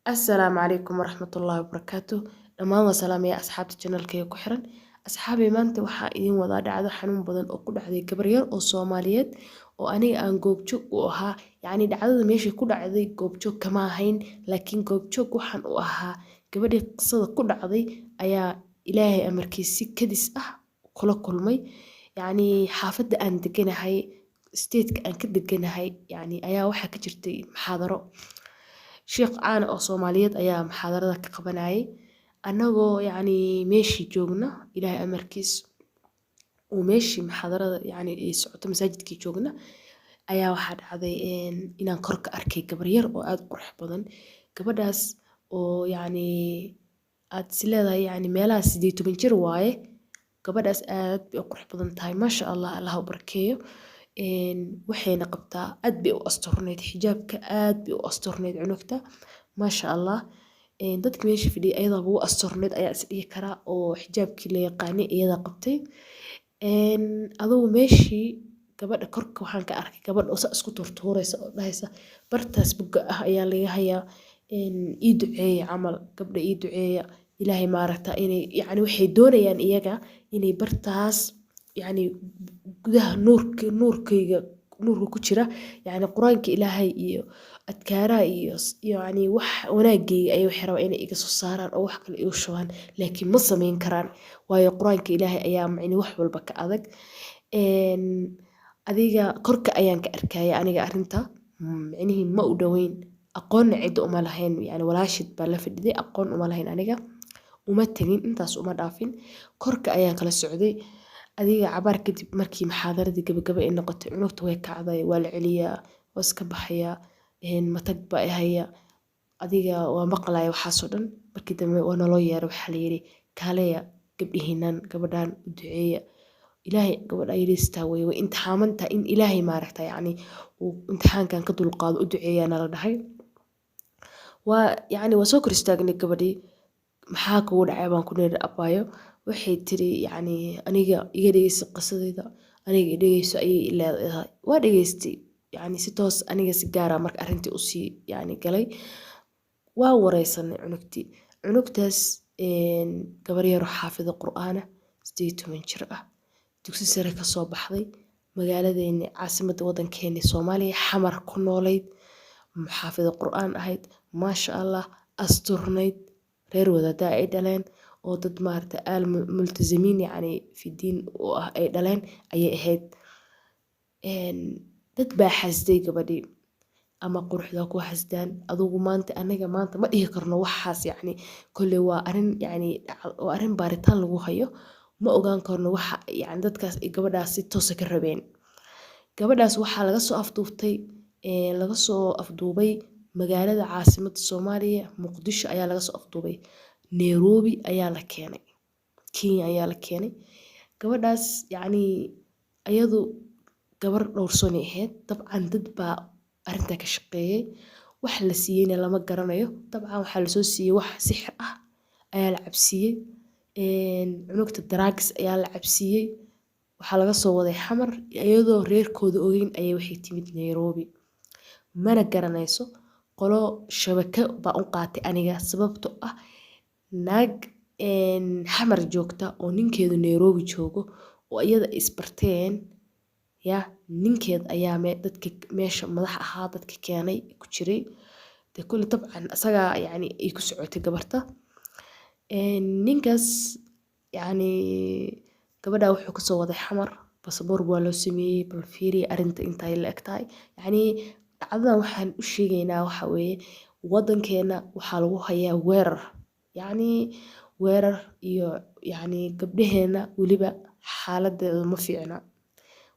السلام عليكم ورحمة الله وبركاته. dhammaan waa salaamaya asxaabta channelkayga ku xiran. Asxaabay maanta waxaa idin wadaa dhacdo xanuun badan oo ku dhacday gabar yar oo Soomaaliyeed oo aniga aan goobjoog u ahaa. Yacni dhacdada meesha ku dhacday goobjoog kama ahayn, laakiin goobjoog waxaan u ahaa. Gabadhii qisada ku dhacday ayaa Ilaahay amarkiis si kadis ah kula kulmay. Yacni xaafadda aan deganahay, state-ka aan ka deganahay, yacni ayaa waxaa ka jirtay muxaadaro. Sheekh caan oo Soomaaliyeed ayaa muxaadarada ka qabanayay. Annagoo yacni meeshii joogna, Ilaahay amarkiis oo meeshii muxaadarada yacni ay socoto masaajidkii joogna ayaa waxaa dhacday inaan kor ka arkay gabar yar oo aad u qurux badan. Gabadhaas oo yacni aad is leedahay yacni meelaha 18 jir waaye. Gabadhaas aad bay u qurux badan tahay, maasha Allah, Allah ha u barakeeyo. waxayna qabtaa aad bay u asturneyd xijaabka, aad bay u asturneyd cunugta, maasha Allah. dadka meesha fadhiyay ayadaba u asturneyd ayaa is dhihi karaa oo xijaabkii la yaqaanay iyada qabtay. adugu meeshii gabadha korka waxaan ka arkay gabadh oo saa isku turtuuraysa oo dhahaysa bartaas buga ah ayaa laga hayaa. ii duceeya camal, gabdha ii duceeya, ilaahay maaragta inay yacni waxay doonayaan iyaga inay bartaas yacni gudaha nuurkayga nuurka ku jira yacni quraanka ilaahay iyo adkaaraha iyo yacni wax wanaagayga ay waxay rabaan inay iga soo saaraan oo wax kale igu shubaan, laakiin ma samayn karaan waayo quraanka ilaahay ayaa macni wax walba ka adag. adiga korka ayaan ka arkaya aniga arrinta, macnihi ma u dhaweyn, aqoonna cid uma lahayn, yacni walaashid baa la fadhiday, aqoon uma lahayn aniga, uma tagin intaas uma dhaafin, korka ayaan kala socday. adiga cabaar kadib markii muxaadaradii gabagaba ay noqotay, cunugta way kacday, waa la celiyaa, waa iska baxaya, matag baa i haya. adiga waa maqlaaya waxaasoo dhan. markii dambe waa naloo yeeray, waxaa la yidhi kaaleya gabdhihiinan gabadhaan u duceeya, ilaahay gabadha yariistaa way imtixaamantaa in ilaahay maaragta yacni uu imtixaankan ka dulqaado, u duceeyaa nala dhahay. yacni waa soo kor istaagnay gabadhii, maxaa kugu dhacay baan ku niri abaayo. waxay tiri yacni aniga iga dhegeyso qisadayda, aniga i dhegeyso ayay leedahay. waa dhageystay yacni si toos aniga si gaara marka arrintii usii yacni galay. waa wareysanay cunugtii. cunugtaas gabar yar oo xaafida qur'aana 18 jir ah, dugsi sare ka soo baxday, magaaladeena caasimadda waddankeena Soomaaliya xamar ku noolayd, xaafida qur'aan ahayd, maasha Allah, asturnayd, reer wadaada ay dhaleen oo dad maarta multizimiin yacni fi diin u ah ay dhaleen ayay ahayd. dad baa xasday gabadhii ama quruxda ku xasdaan. adugu maanta anaga maanta ma dhihi karno waxaas yacni kolley waa arrin yacni waa arrin baaritaan lagu hayo, ma ogaan karno waxa yacni dadkaas ay gabadhaas si toos ah ka rabeen. gabadhaas waxaa laga soo afduubay magaalada caasimadda Soomaaliya, Muqdisho ayaa laga soo afduubay, Nairobi ayaa la keenay, Kenya ayaa la keenay. gabadhaas yacni ayadu gabar dhowrsoon ahayd, dabcan dad baa arrinta ka shaqeeyay, wax la siiyeyna lama garanayo. dabcan waxaa lasoo siiyey wax sixir ah ayaa la cabsiiyey. cunugta drugs ayaa la cabsiiyey. waxaa laga soo waday xamar iyadoo reerkooda ogeyn ayay waxay timid Nairobi, mana garanayso. qolo shabaka baa u qaatay aniga sababtoo ah naag xamar joogta oo ninkeedu Nairobi joogo oo iyada isbarteen, ya ninkeed ayaa dadka meesha madax ahaa dadka keenay ku jiray. kulli dabcan asaga yacni ay ku socotay gabarta. ninkaas yacni gabadha wuxuu ka soo waday xamar, basaboor waa loo sameeyey, bal fiiri arrinta intay la eg tahay. yacni dhacdadan waxaan u sheegaynaa waxa weeye waddankeena waxaa lagu hayaa weerar, yacni weerar iyo yacni gabdhaheena weliba xaaladeeda ma fiicna.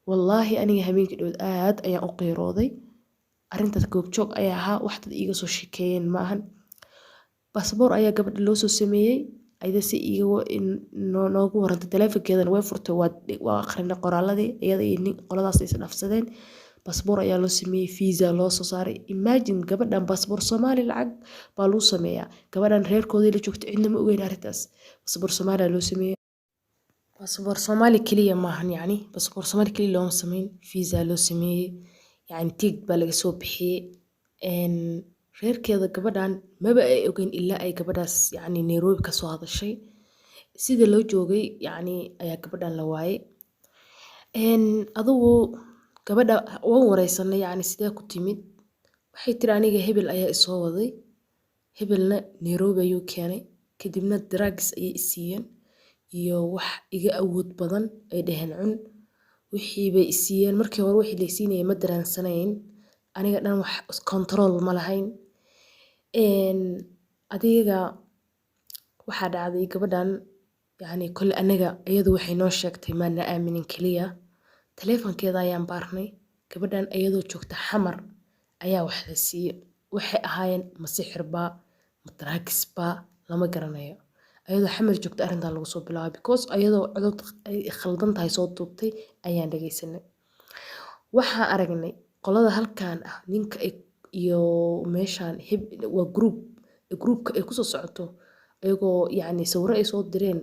wallaahi aniga habeenkii dhow aad ayaan u qiirooday. arrintaas goobjoog ayaa ahaa, wax dad iiga soo sheekeeyeen ma ahan. basaboor ayaa gabadha loo soo sameeyey, ayada si noogu warantay, taleefankeedana way furtay, waa akhrinay qoraaladii iyada iyo qoladaas ay isdhaafsadeen. basaboor ayaa loo sameeyey, visa loo soo saaray. imagine gabadhan basaboor Soomaali lacag baa lagu sameeyaa, gabadhan reerkoodii la joogtay cidna ma ogeyn arrintaas. basaboor Soomaaliya loo sameeyey, basaboor Soomaali kaliya maahan, yacni basaboor Soomaali kaliya looma sameyn, visa loo sameeyey, yacni ticket baa laga soo bixiyey. reerkeeda gabadhan maba ay ogeyn ilaa ay gabadhaas yacni Nairobi ka soo hadashay. Sida loo joogay yacni ayaa gabadhan la waayay. Adigu gabadha waan wareysanay yacni sidee ku timid. Waxay tiri aniga hebel ayaa i soo waday. Hebelna Nairobi ayuu keenay. Kadibna drugs ayay i siiyeen iyo wax iga awood badan ay dhaheen cun. Wixii bay i siiyeen markii hore wixii la i siinayay ma daraansanayn. Aniga dhan wax control ma lahayn. Adiga waxaa dhacday gabadhan yacni kole anaga iyadu waxay noo sheegtay maana aaminin kaliya. Taleefankeeda ayaan baarnay. Gabadhan iyadoo joogta xamar ayaa wax la siiyay. Waxay ahaayeen ma sixir baa, ma drugs baa lama garanayo. Ayadoo xamar joogta arrintan lagu soo bilaabay because ayadoo codod ay khaldan tahay soo duubtay ayaan dhageysanay. Waxaan aragnay qolada halkaan ah ninka iyo meeshaan waa groupka ay ku soo socoto ayagoo yacni sawiro ay soo direen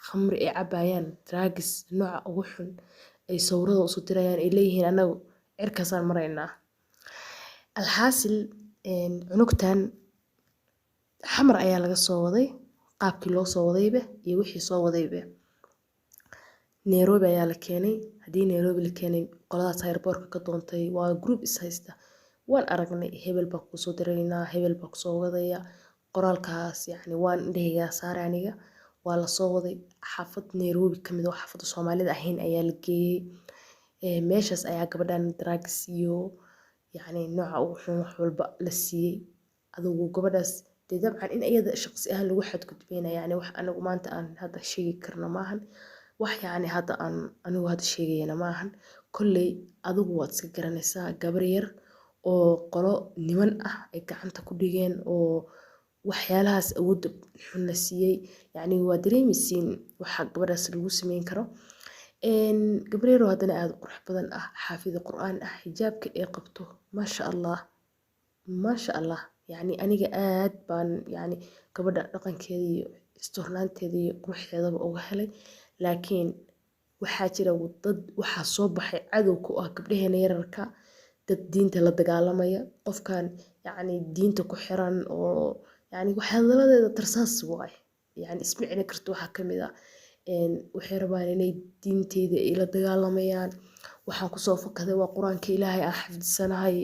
khamri ay cabayaan drugs nooca ugu xun ay sawirada u soo dirayaan ay leeyihiin anagu cirkaasaan maraynaa. Alxaasil cunugtan xamar ayaa laga soo waday qaabkii loo soo wadayba iyo wixii soo wadayba Nairobi ayaa la keenay. Haddii Nairobi la keenay qoladaas airport ka doontay waa group is haysta. Waan aragnay hebel baa ku soo diraynaa hebel baa ku soo wadaya qoraalkaas yacni waan indhahayga saaray aniga waa la soo waday xaafad Nairobi ka mid ah xaafadda Soomaalida ahayn ayaa la geeyay. Meeshaas ayaa gabadhan drugs iyo yacni nooca ugu xun wax walba la siiyay. Adigu gabadhaas dee dabcan in iyada shaqsi ahaan lagu xadgudbeyna yacni wax anagu maanta aan hadda sheegi karno maahan. Wax yacni hadda aan anigu hadda sheegayna maahan. Kolley adigu waad iska garanaysaa gabar yar oo qolo niman ah ay gacanta ku dhigeen oo waxyaalahaas awood xun la siiyay. Yacni waa dareemaysiin waxa gabadhaas lagu sameyn karo. Gabar yar oo haddana aad u qurux badan ah xaafida Qur'aan ah xijaabka ay qabto maasha Allah maasha Allah. Yacni aniga aad baan yacni gabadha dhaqankeeda iyo isturnaanteeda iyo quruxdeedaba uga helay. Laakiin waxaa jira dad waxaa soo baxay cadow ku ah gabdhaheena yararka dad diinta la dagaalamaya qofkan yacni diinta ku xiran oo yacni waxyaaladeeda tarsaas waay yacni ismicna karto waxa ka mid ah waxay rabaan inay diinteyda ila dagaalamayaan. Waxaan ku soo fakaday waa quraanka Ilaahay aan xifdisanahay.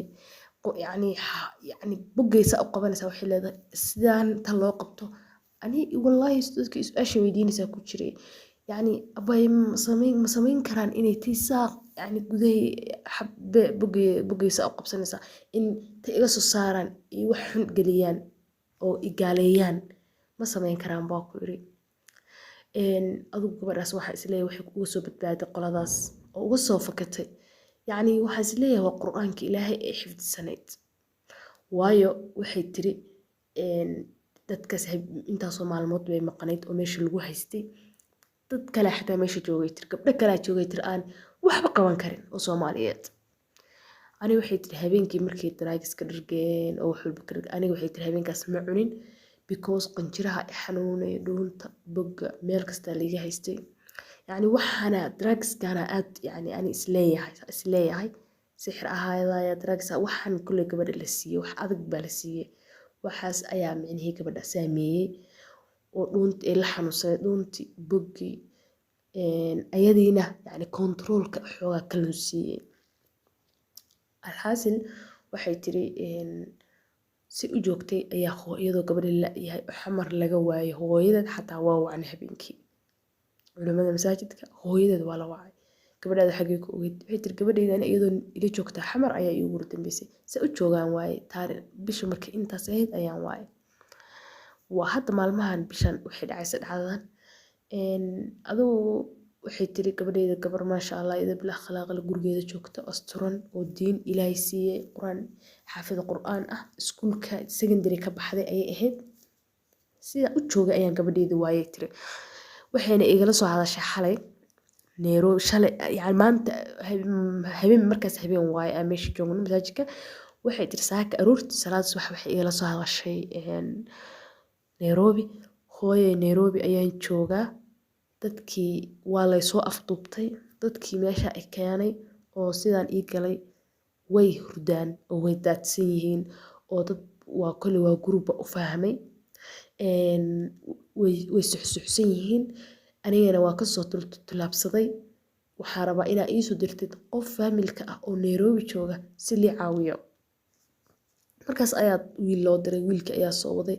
yacni bogeysa u qabanaysa waxay leedahay sidaan tan loo qabto ani wallahi dadka su'aasha weydiinaysa ku jiray yacni abay ma samayn karaan inay tiisaa yacni gudahay bogeysa u qabsanaysa in ta iga soo saaraan iyo wax xun geliyaan oo igaaleeyaan ma samayn karaan baa ku iri. Adigu gabadhaas waxaa isleeyahay waxay uga soo badbaaday qoladaas oo uga soo fakatay yacni waxaa isleeyahay waa qur'aanka Ilaahay ee xifdisanayd. Waayo waxay tiri dadkaas intaasoo maalmood bay maqnayd oo meesha lagu haystay. Dad kale xataa meesha joogay tiri gabdho kale joogay tiri aan waxba qaban karin oo Soomaaliyeed. Aniga waxay tiri habeenkii markay drugs ka dhargeen oo wax walba ka dhargeen aniga waxay tiri habeenkaas ma cunin because qanjiraha xanuunay dhuunta bogga meel kasta laga haystay. yacni waxaana drugs kana aad yacni ani isleeyahay sixir ahaayada drugs waxaan kulli gabadha la siiyay wax adag baa la siiyay. Waxaas ayaa micnihii gabadha saameeyay oo dhuunta ay la xanuunsaday dhuunti boggi ayadiina yacni controlka xoogaa kala siiyay. Alxaasil waxay tiri si u joogtay ayaa iyadoo gabadha la yahay xamar laga waayay hooyadeed xataa waa wacnay habeenkii. Culimada masaajidka hooyadeed waa la wacay. Gabadhaada xagee ku ogeyd waxay tiri gabadheydana iyadoo ila joogta xamar ayaa iigu dambeysay. Si u joogaan waaye taariikh bisha markii intaas ahayd ayaan waayay. Waa hadda maalmahan bishan waxay dhacaysa dhacdadan. Adigu waxay tiri gabadheeda gabar maasha Allah idab la akhlaaq la gurigeeda joogta asturan oo diin Ilaahay siiyay Qur'aan xaafida Qur'aan ah iskuulka secondary ka baxday ayay ahayd. Sida u joogay ayaan gabadheeda waayay tiri. Waxayna igala soo hadashay xalay Nairobi shalay yacni maanta habeen markaas habeen waay aan meesha joogno masaajidka. Waxay tiri saaka aroortii salaad subax waxay igala soo hadashay Nairobi. Hooyo Nairobi ayaan joogaa. Dadkii waa la soo afduubtay. Dadkii meesha ay keenay oo sidaan ii galay way hurdaan oo way daadsan yihiin oo dad waa kole waa group u fahmay way suxsuxsan yihiin anigana waa kasoo tulaabsaday waxaa rabaa inaa iisoo dirtid qof faamilka ah oo Nairobi jooga si lii caawiyo markaas ayaa wiil loo diray wiilka ayaa soo waday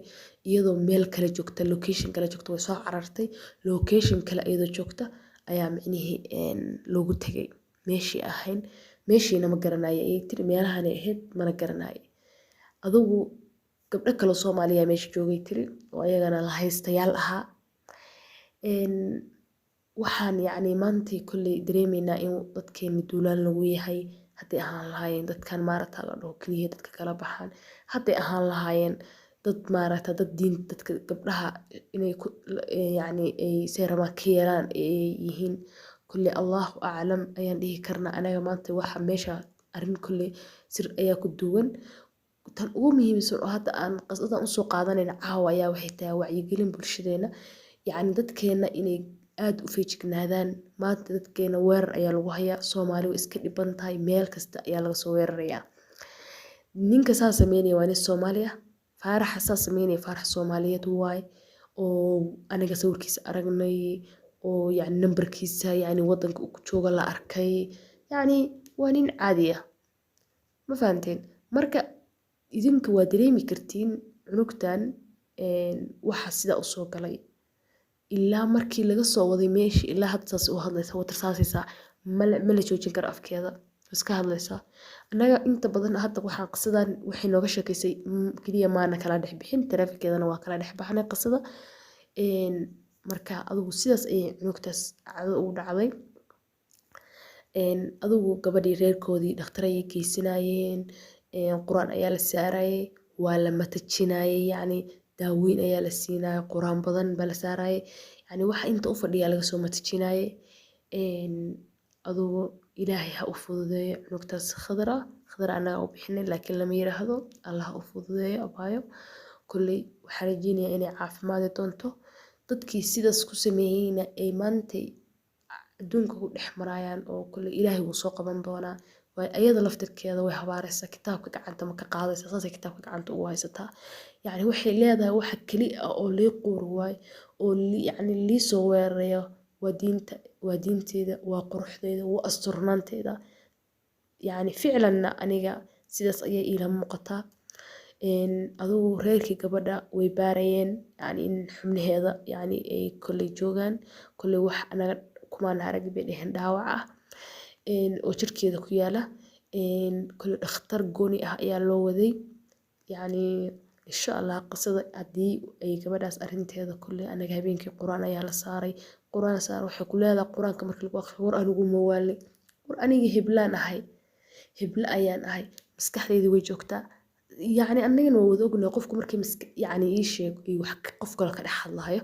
iyadoo meel kale joogta location kale joogta way soo carartay location kale iyadoo joogta ayaa micnihii loogu tagay meeshiina ma garanayo ay tiri meelahan ahayd mana garanayo adigu gabdho kale Soomaaliya meesha joogay tiri oo ayagana la haystayaal ahaa waxaan yacni maanta kulley dareemaynaa in dadkeena duulaan lagu yahay hadday ahaan lahaayeen dadkan maarata la dhaho kaliya dadka kala baxaan hadday ahaan lahaayeen dad maarata dad diin dadka gabdhaha inay yacni ay seerama ka yeelaan ay yihiin kulley Allahu aclam ayaan dhihi karnaa anaga maanta waxa meesha arrin kulley sir ayaa ku duwan tan ugu muhiimsan oo hadda aan qasdadan u soo qaadanayna caawa ayaa waxay tahay wacyigelin bulshadeena yacni dadkeena inay aad u feejignaadaan maanta dadkeena weerar ayaa lagu hayaa Soomaali way iska dhiban tahay meel kasta ayaa laga soo weerarayaa ninka saa sameynaya waa nin Soomaali ah faaraxa saa sameynaya faarax Soomaaliyeed waay oo aniga sawirkiisa aragnay oo yacni nambarkiisa yacni wadanka uu ku joogo la arkay yacni waa nin caadi ah ma fahanteen marka idinka waa dareemi kartiin cunugtan waxa sida u soo galay ilaa markii laga soo waday meeshii ilaa hadda saas u hadlaysa watarsaasaysa ma la joojin karo afkeeda iska hadlaysa anaga inta badan hadda waxaan qisadan waxay nooga sheekaysay kaliya maana kala dhex bixin taraafikeedana waa kala dhex baxnay qisada marka adigu sidaas ayay cunugtaas cado ugu dhacday adigu gabadhii reerkoodii dhakhtar ayay geysanayeen quraan ayaa la saarayay waa la matajinayay yacni daaweyn ayaa la siinayay quraan badan baa la saarayay yacni waxa inta u fadhiya laga soo matajinayay adigu ilaahay ha u fududeeyo cunugtaas khadra anaga u bixinay laakiin lama yiraahdo Allah ha u fududeeyo abaayo kulley waxaan rajeynayaa inay caafimaadi doonto dadkii sidaas ku sameeyayna ay maanta adduunka ku dhex marayaan oo kulley ilaahay wuu soo qaban doonaa way ayada laftirkeeda way habaaraysaa kitaabka gacanta ma ka qaadaysaa saasay kitaabka gacanta ugu haysataa yacni waxay leedahay waxa keli ah oo lii quuri waay oo yacni lii soo weerarayo waa diinteeda waa quruxdeeda waa asturnaanteeda yacni ficlanna aniga sidaas ayay iila muuqataa adigu reerkii gabadha way baarayeen yacni in xubnaheeda yacni ay kolley joogaan kolley wax anaga kumaan arag bay dheheen dhaawac ah oo jirkeeda ku yaala kolley dhakhtar gooni ah ayaa loo waday yacni insha Allah qisada haddii ay gabadhaas arrinteeda kolley anaga habeenkii quraan ayaa la saaray waxay ku leedahay quraanka markii lagu akhriyo war anigu ma waali war aniga hebla ayaan ahay maskaxdayda way joogtaa yacni annagana waa wada ognahay qofku markii yacni ii sheeg iyo wax qof kale ka dhex hadlayo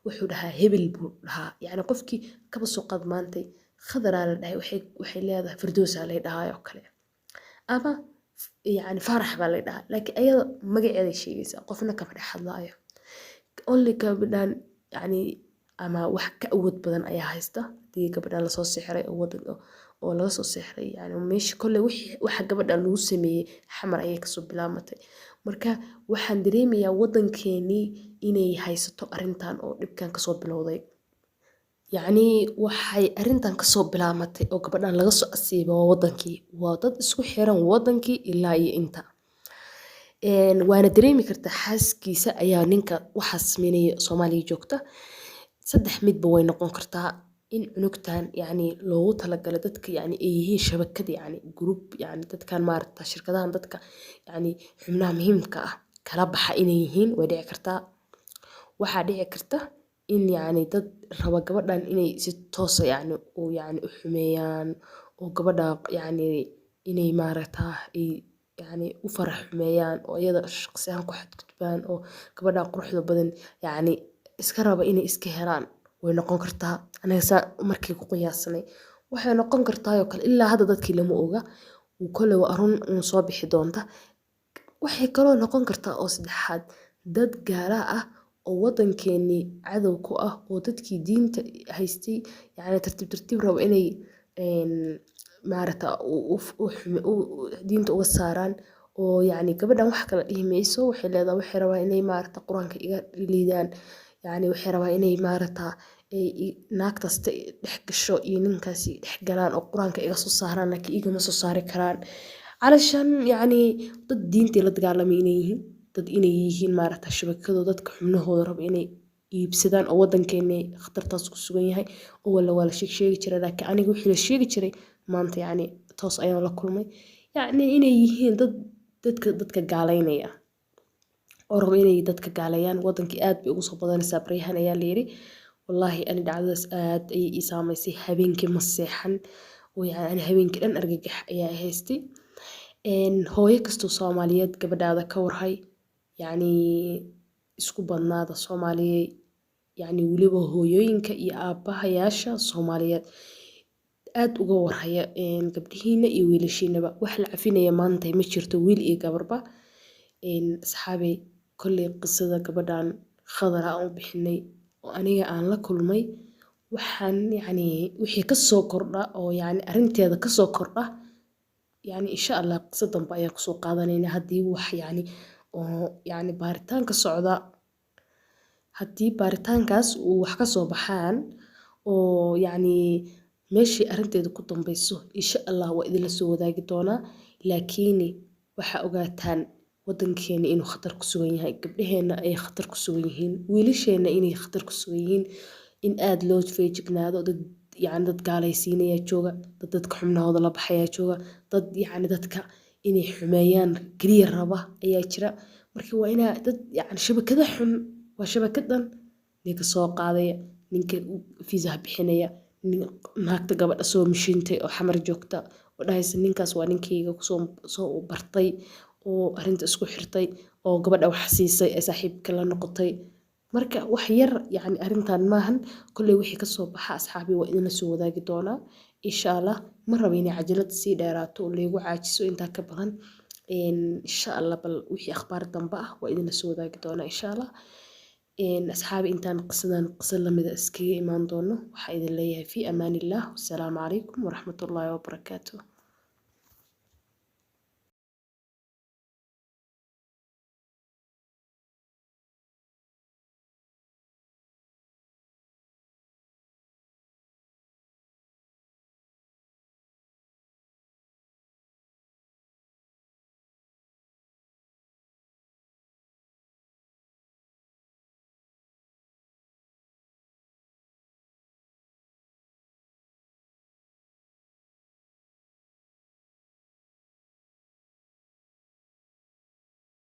wuxuu dhahaa hebel buu dhahaa yacni qofkii kaba soo qad maantay khadaraa la dhahay waxay leedahay firdowsaa lay dhahayo kale ama yacni faarax baa lay dhahaa laakiin ayada magaceeday sheegaysaa qofna kama dhex hadlayo only gabadhan yacni ama wax ka awood badan ayaa haysta hadii gabadhan lasoo sixray oo laga soo sixray yacni meesha kolley waxa gabadhan lagu sameeyey xamar ayay kasoo bilaamatay marka waxaan dareemayaa wadankeenii inay haysato arrintan oo dhibkan kasoo bilowday yacni waxay arrintan kasoo bilaamatay oo gabadhan laga soo asiibay waa wadankii waa dad isku xiran wadankii ilaa iyo inta waana dareemi kartaa xaaskiisa ayaa ninka waxaas sameynaya Soomaaliya joogta saddex midba way noqon kartaa in cunugtan yacni loogu talagalay dadka yacni ay yihiin shabakad yacni group yacni dadkan maarata shirkadahan dadka yacni xubnaha muhiimka ah kala baxa inay yihiin way dhici kartaa waxaa dhici karta in yacni dad raba gabadhan inay si toos ah yacni u xumeeyaan oo gabadha yacni inay maarata ay yacni u farax xumeeyaan oo iyada shaqsi ahaan ku xadgudbaan oo gabadha quruxda badan yacni iska raba inay iska helaan way noqon kartaa anaga saa markii ku qiyaasnay waxay noqon kartaa oo kale ilaa hadda dadkii lama oga kolley waa arrin soo bixi doonta waxay kaloo noqon kartaa oo saddexaad dad gaala ah oo wadankeenii cadow ku ah oo dadkii diinta haystay yacni tartiib rabo inay maarata diinta uga saaraan oo yacni gabadhan wax kala dhihi mayso waxay leedahay waxay rabaa inay maaragta quraanka iga liidaan yacni waxay rabaa inay maaragta naag kasta dhex gasho iyo ninkaasi dhex galaan oo quraanka iga soo saaraan laakiin igama soo saari karaan calashan yacni dad diintii la dagaalamay inay yihiin dad inay yihiin maaragta shabakado dadka xubnahooda raba inay iibsadaan oo wadankeena khatartaas ku sugan yahay oo waa la sheegi jiray laakiin aniga wixii la sheegi jiray maanta yacni toos ayaan la kulmay yacni inay yihiin dadka gaalaynaya oo raba inay dadka gaaleeyaan wadankii aad bay ugu soo badanaysaa baryahan ayaa la yiri wallaahi ani dhacdadaas aad ayay ii saamaysay habeenkii ma seexan oo yacni habeenkii dhan argagax ayaa haystay hooyo kastoo Soomaaliyeed gabadhaada ka warhay yacni isku badnaada Soomaaliyeed yacni weliba hooyooyinka iyo aabahayaasha Soomaaliyeed aad uga warhaya gabdhihiina iyo wiilashiinaba wax la cafinaya maanta ma jirto wiil iyo gabarba asxaabay kolley qisada gabadhan khadar aan u bixinay oo aniga aan la kulmay waxaan yacni wixii ka soo kordha oo yacni arrinteeda ka soo kordha yacni insha Allah qisa dambe ayaan kusoo qaadanaynaa haddii wax yacni oo yacni baaritaanka socda haddii baaritaankaas uu wax ka soo baxaan oo yacni meeshii arrinteeda ku dambayso insha Allah waa idinla soo wadaagi doonaa laakiin waxa ogaataan wadankeena inuu khatar ku sugan yahay gabdhaheena ay khatar ku sugan yihiin wiilasheena inay khatar ku sugan yihiin in aad loo feejignaado dad yacni dad gaalaysiinaya jooga dadka xubnahooda la baxaya jooga dad yacni dadka inay xumeeyaan kaliya raba ayaa jira marka waa inaa dad yacni shabakada xun waa shabakadan ninka soo qaadaya ninka fiisaha bixinaya naagta gabadha soo mishiintay oo xamar joogta oo dhahaysa ninkaas waa ninkayga soo bartay oo arrinta isku xirtay oo gabadha wax siisay ee saaxiibka la noqotay marka wax yar yacni arrintan maahan kolley wixii ka soo baxa asxaabi waa idinla soo wadaagi doonaa insha Allah ma rabo inay cajalada sii dheeraato oo laygu caajiso intaa ka badan insha Allah bal wixii akhbaar dambe ah waa idinla soo wadaagi doonaa insha Allah asxaabi intaan qisadan qisa lamida iskaga imaan doono waxaa idin leeyahay fi amaanillah wassalaamu calaykum waraxmatullaahi wabarakaatuh